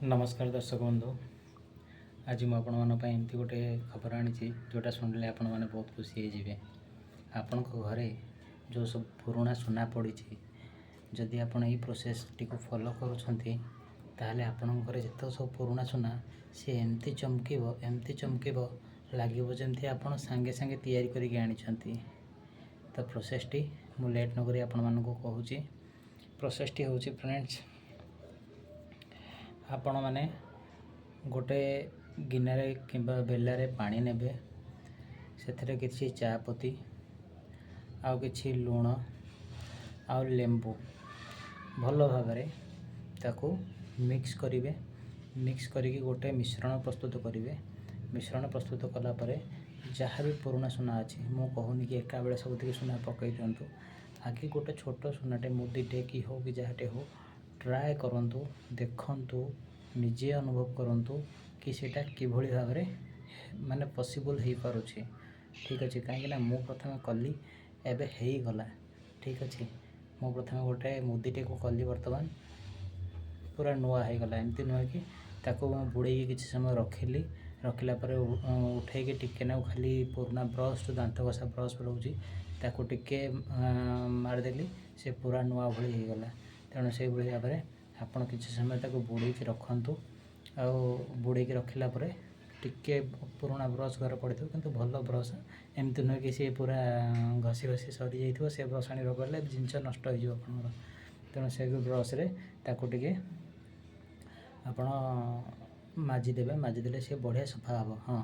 नमस्कार दर्शक बंधु। आज मुझे एमती गोटे खबर आनी जोटा शुणिले आपण मैंने बहुत खुशी हो आपण घरे जो सब पुराणा सुना पड़ी जदि आपण यही प्रोसेस टी फॉलो करें आपण घरे जिते सब पुराणा सुना सी एमती चमकीब लगे जमती आप सांगे सांगे तैयारी करके आनी। तो प्रोसेस टी मु लेट नक आपण मानक कहूँ प्रोसेस टी हूँ फ्रेंड्स आपण मैंने गोटे गिनारे किंबा बेलारे पानी नेबे से किसी चापत्ती आउ किछि लुण आउ लेंबू भल भाव ताकू मिक्स करेंगे। मिक्स करके गोटे मिश्रण प्रस्तुत करेंगे। मिश्रण प्रस्तुत कलापर जहाँ भी पुराणा सुना अच्छी मु कहूनी कि एका बेले सब सुना पकई दिंतु। आगे गोटे छोट सुनाटे मुदीटे कि हो कि जहाँटे हो ट्राए करंतु देखंतु निजे अनुभव करंतु कि सेटा किभली भाव माने पॉसिबल हो पारुछि। ठीक अच्छे कहीं मु प्रथम कली एबे हेई गला। ठीक अच्छे मु प्रथम गोटे मुदीटे को कली बर्तमान पूरा नुआ हो गला। एमती नुआ कि ताको बुड़े किसी समय रखिली रखिला पर उठे टिके ना खाली पुराना ब्रश जो दांत घसा ब्रश रोचे ताको टिके मारदेली से पूरा नुआ भली हो गला। तेणु से भाव में आपड़ किसी समय ताको बुड़े रखु आउ बुड़े रखिला टिके पुराना ब्रश घर पड़े किंतु भल ब्रश एमती नुहे कि सी पूरा घसी घसी सरी जाइए से ब्रश आनी रगड़े जिनस नष्ट हो तेणु से ब्रश टे आप माजिदेले सी बढ़िया सफा हम। हाँ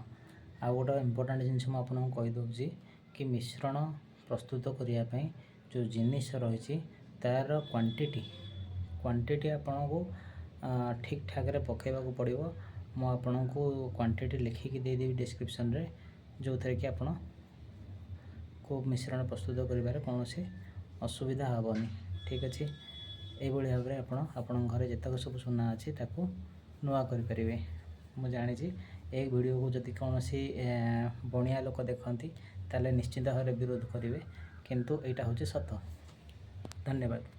आउ गोटे इम्पोर्टाट जिनस मुझे कहीदे कि मिश्रण प्रस्तुत करने जो जिनिस रही तार क्वांटिटी आपन को ठीक ठाक रे पकेबा पड़ो। मु आपन को क्वांटिटी लिखिकी देदेवी डिस्क्रिप्शन रे जो थे कि आपन को मिश्रण प्रस्तुत करिबारे कौन से असुविधा हेनी। ठीक अच्छे यही भाव में आपण घरे जितक सब सुना अच्छी ताकू नुआ करें। मु जानी एक वीडियो को जदि कौन सी बणिया लोक देखती ताले निश्चिंत भाव विरोध करेंगे किंतु यहाँ हूँ सत। धन्यवाद।